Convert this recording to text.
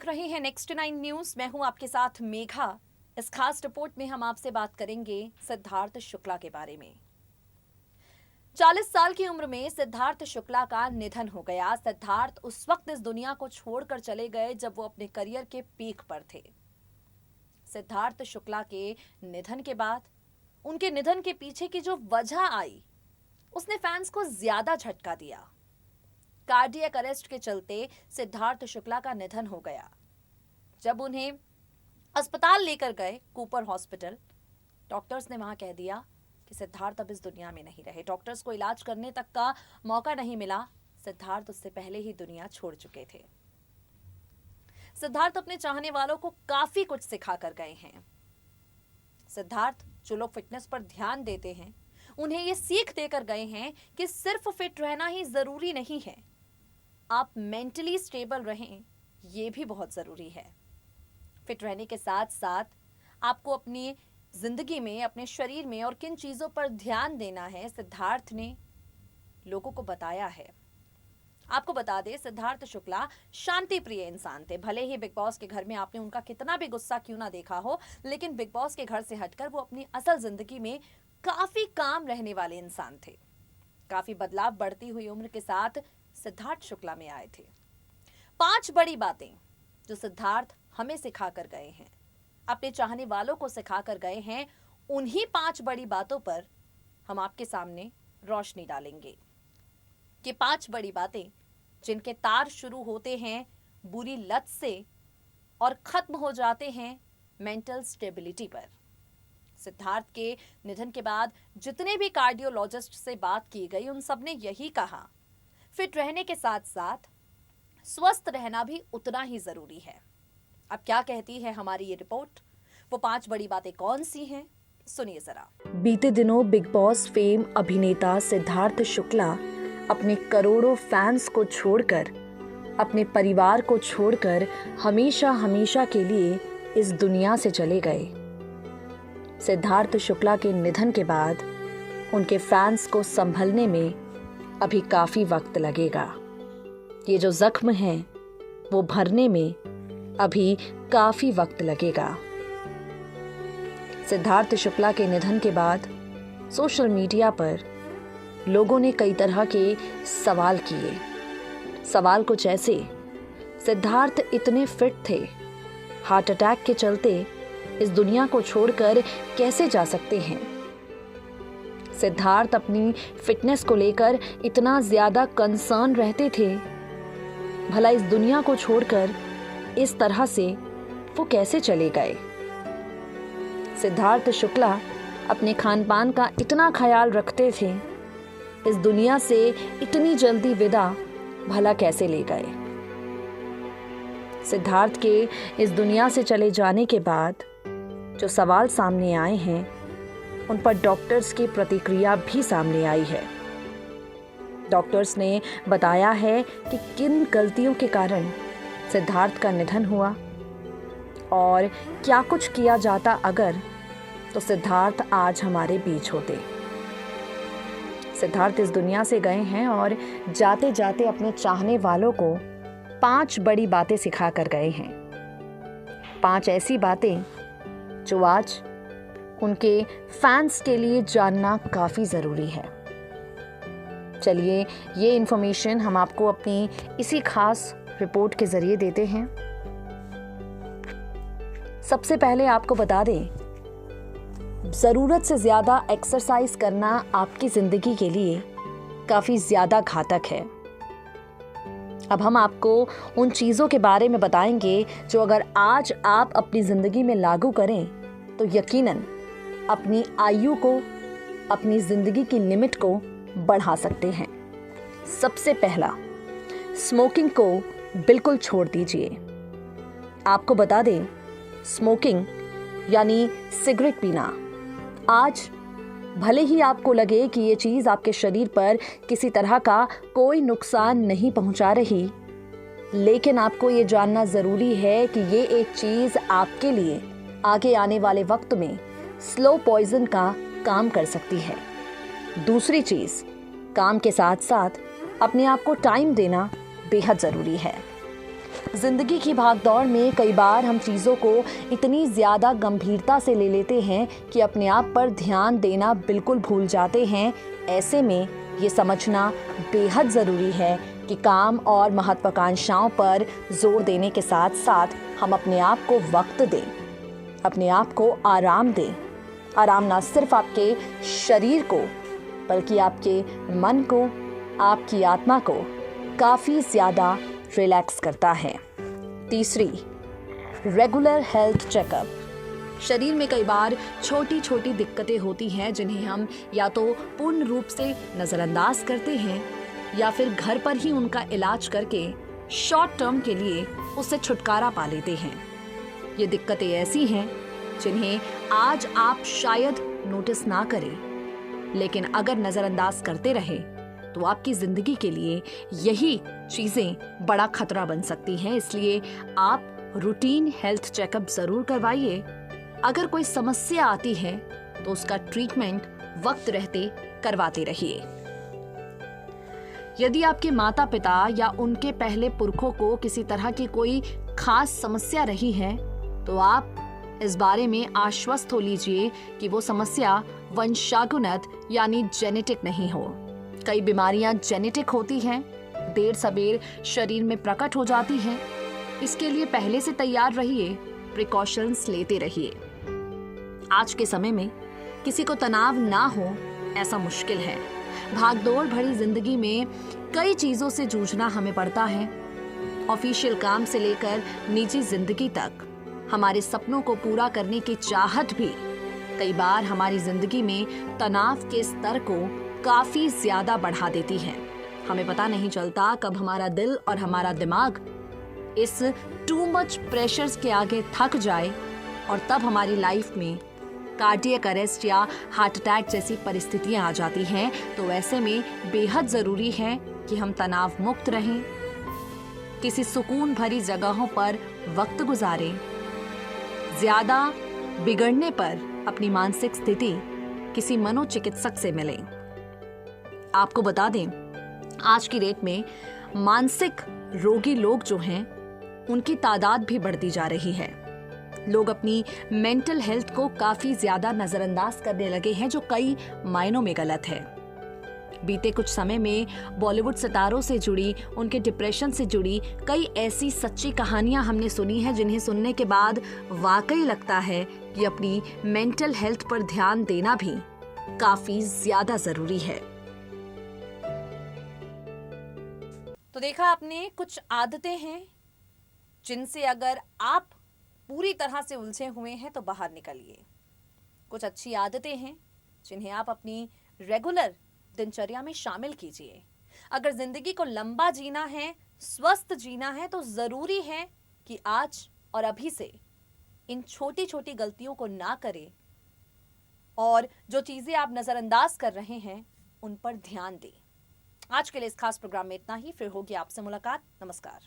देख रहे हैं नेक्स्ट 9 न्यूज। मैं हूं आपके साथ मेघा। इस खास रिपोर्ट में हम आपसे बात करेंगे सिद्धार्थ शुक्ला के बारे में। 40 साल की उम्र में सिद्धार्थ शुक्ला का निधन हो गया। सिद्धार्थ उस वक्त इस दुनिया को छोड़कर चले गए जब वो अपने करियर के पीक पर थे। सिद्धार्थ शुक्ला के निधन के बाद उनके निधन के पीछे की जो वजह आई उसने फैंस को ज्यादा झटका दिया। कार्डियक अरेस्ट के चलते सिद्धार्थ शुक्ला का निधन हो गया। जब उन्हें अस्पताल लेकर गए, कूपर हॉस्पिटल, डॉक्टर्स ने वहां कह दिया कि सिद्धार्थ अब इस दुनिया में नहीं रहे। डॉक्टर्स को इलाज करने तक का मौका नहीं मिला। सिद्धार्थ उससे पहले ही दुनिया छोड़ चुके थे। सिद्धार्थ अपने चाहने वालों को काफी कुछ सिखा कर गए हैं। सिद्धार्थ जो लोग फिटनेस पर ध्यान देते हैं, उन्हें ये सीख देकर गए हैं कि सिर्फ फिट रहना ही जरूरी नहीं है, आप मेंटली स्टेबल रहें, ये भी बहुत जरूरी है। फिट रहने के साथ साथ आपको अपनी जिंदगी में, अपने शरीर में और किन चीजों पर ध्यान देना है, सिद्धार्थ ने लोगों को बताया है। आपको बता दें, सिद्धार्थ शुक्ला शांति प्रिय इंसान थे। भले ही बिग बॉस के घर में आपने उनका कितना भी गुस्सा क्यों ना देखा हो, लेकिन बिग बॉस के घर से हटकर वो अपनी असल जिंदगी में काफी काम रहने वाले इंसान थे। काफी बदलाव बढ़ती हुई उम्र के साथ सिद्धार्थ शुक्ला में आए थे। 5 बड़ी बातें जो सिद्धार्थ हमें सिखा कर गए हैं, अपने चाहने वालों को सिखा कर गए हैं, उन्हीं 5 बड़ी बातों पर हम आपके सामने रोशनी डालेंगे। कि 5 बड़ी बातें जिनके तार शुरू होते हैं बुरी लत से और खत्म हो जाते हैं मेंटल स्टेबिलिटी पर। सिद्धार्थ के निधन के बाद जितने भी कार्डियोलॉजिस्ट से बात की गई, उन सब ने यही कहा, फिट रहने के साथ साथ स्वस्थ रहना भी उतना ही जरूरी है। अब क्या कहती है हमारी ये रिपोर्ट, वो 5 बड़ी बातें कौन सी हैं, सुनिए जरा। बीते दिनों बिग बॉस फेम अभिनेता सिद्धार्थ शुक्ला अपने करोड़ों फैंस को छोड़कर, अपने परिवार को छोड़कर हमेशा हमेशा के लिए इस दुनिया से चले गए। सिद्धार्थ शुक्ला के निधन के बाद उनके फैंस को संभलने में अभी काफी वक्त लगेगा। ये जो जख्म है वो भरने में अभी काफी वक्त लगेगा। सिद्धार्थ शुक्ला के निधन के बाद सोशल मीडिया पर लोगों ने कई तरह के सवाल किए। सवाल कुछ ऐसे, सिद्धार्थ इतने फिट थे, हार्ट अटैक के चलते इस दुनिया को छोड़कर कैसे जा सकते हैं? सिद्धार्थ अपनी फिटनेस को लेकर इतना ज्यादा कंसर्न रहते थे, भला इस दुनिया को छोड़कर इस तरह से वो कैसे चले गए? सिद्धार्थ शुक्ला अपने खान पान का इतना ख्याल रखते थे, इस दुनिया से इतनी जल्दी विदा भला कैसे ले गए? सिद्धार्थ के इस दुनिया से चले जाने के बाद जो सवाल सामने आए हैं, उन पर डॉक्टर्स की प्रतिक्रिया भी सामने आई है। डॉक्टर्स ने बताया है कि किन गलतियों के कारण सिद्धार्थ का निधन हुआ और क्या कुछ किया जाता अगर, तो सिद्धार्थ आज हमारे बीच होते। सिद्धार्थ इस दुनिया से गए हैं और जाते जाते अपने चाहने वालों को 5 बड़ी बातें सिखा कर गए हैं। 5 ऐसी बातें जो आज उनके फैंस के लिए जानना काफ़ी ज़रूरी है। चलिए, ये इन्फॉर्मेशन हम आपको अपनी इसी खास रिपोर्ट के ज़रिए देते हैं। सबसे पहले आपको बता दें, ज़रूरत से ज़्यादा एक्सरसाइज करना आपकी ज़िंदगी के लिए काफ़ी ज़्यादा घातक है। अब हम आपको उन चीज़ों के बारे में बताएंगे जो अगर आज आप अपनी ज़िंदगी में लागू करें तो यकीनन अपनी आयु को, अपनी ज़िंदगी की लिमिट को बढ़ा सकते हैं। सबसे पहला, स्मोकिंग को बिल्कुल छोड़ दीजिए। आपको बता दें, स्मोकिंग यानी सिगरेट पीना, आज भले ही आपको लगे कि ये चीज़ आपके शरीर पर किसी तरह का कोई नुकसान नहीं पहुंचा रही, लेकिन आपको ये जानना ज़रूरी है कि ये एक चीज़ आपके लिए आगे आने वाले वक्त में स्लो पॉइजन का काम कर सकती है। दूसरी चीज़, काम के साथ साथ अपने आप को टाइम देना बेहद ज़रूरी है। जिंदगी की भागदौड़ में कई बार हम चीज़ों को इतनी ज़्यादा गंभीरता से ले लेते हैं कि अपने आप पर ध्यान देना बिल्कुल भूल जाते हैं। ऐसे में ये समझना बेहद ज़रूरी है कि काम और महत्वाकांक्षाओं पर जोर देने के साथ साथ हम अपने आप को वक्त दें, अपने आप को आराम दें। आराम ना सिर्फ आपके शरीर को बल्कि आपके मन को, आपकी आत्मा को काफ़ी ज़्यादा रिलैक्स करता है। तीसरी, रेगुलर हेल्थ चेकअप। शरीर में कई बार छोटी छोटी दिक्कतें होती हैं जिन्हें हम या तो पूर्ण रूप से नज़रअंदाज करते हैं या फिर घर पर ही उनका इलाज करके शॉर्ट टर्म के लिए उससे छुटकारा पा लेते हैं। ये दिक्कतें ऐसी हैं जिन्हें आज आप शायद नोटिस ना करें, लेकिन अगर नज़रअंदाज करते रहे तो आपकी जिंदगी के लिए यही चीजें बड़ा खतरा बन सकती हैं। इसलिए आप रूटीन हेल्थ चेकअप जरूर करवाइए। अगर कोई समस्या आती है तो उसका ट्रीटमेंट वक्त रहते करवाते रहिए। यदि आपके माता पिता या उनके पहले पुरखों को किसी तरह की कोई खास समस्या रही है तो आप इस बारे में आश्वस्त हो लीजिए कि वो समस्या वंशानुगत यानी जेनेटिक नहीं हो। कई बीमारियां जेनेटिक होती हैं, देर सबेर शरीर में प्रकट हो जाती हैं। इसके लिए पहले से तैयार रहिए, प्रिकॉशंस लेते रहिए। आज के समय में किसी को तनाव ना हो ऐसा मुश्किल है। भागदौड़ भरी जिंदगी में कई चीजों से जूझना हमें पड़ता है। ऑफिशियल काम से लेकर निजी जिंदगी तक हमारे सपनों को पूरा करने की चाहत भी कई बार हमारी जिंदगी में तनाव के स्तर को काफी ज्यादा बढ़ा देती है। हमें पता नहीं चलता कब हमारा दिल और हमारा दिमाग इस टू मच प्रेशर्स के आगे थक जाए और तब हमारी लाइफ में कार्डियक अरेस्ट या हार्ट अटैक जैसी परिस्थितियां आ जाती हैं। तो ऐसे में बेहद जरूरी है कि हम तनाव मुक्त रहें, किसी सुकून भरी जगहों पर वक्त गुजारें, ज्यादा बिगड़ने पर अपनी मानसिक स्थिति किसी मनोचिकित्सक से मिलें। आपको बता दें, आज की डेट में मानसिक रोगी लोग जो हैं उनकी तादाद भी बढ़ती जा रही है। लोग अपनी मेंटल हेल्थ को काफी ज्यादा नजरअंदाज करने लगे हैं, जो कई मायनों में गलत है। बीते कुछ समय में बॉलीवुड सितारों से जुड़ी, उनके डिप्रेशन से जुड़ी कई ऐसी सच्ची कहानियां हमने सुनी हैं जिन्हें सुनने के बाद वाकई लगता है कि अपनी मेंटल हेल्थ पर ध्यान देना भी काफी ज्यादा जरूरी है। तो देखा आपने, कुछ आदतें हैं जिनसे अगर आप पूरी तरह से उलझे हुए हैं तो बाहर निकलिए। कुछ अच्छी आदतें हैं जिन्हें आप अपनी रेगुलर दिनचर्या में शामिल कीजिए। अगर जिंदगी को लंबा जीना है, स्वस्थ जीना है, तो जरूरी है कि आज और अभी से इन छोटी छोटी गलतियों को ना करें और जो चीजें आप नजरअंदाज कर रहे हैं उन पर ध्यान दें। आज के लिए इस खास प्रोग्राम में इतना ही। फिर होगी आपसे मुलाकात। नमस्कार।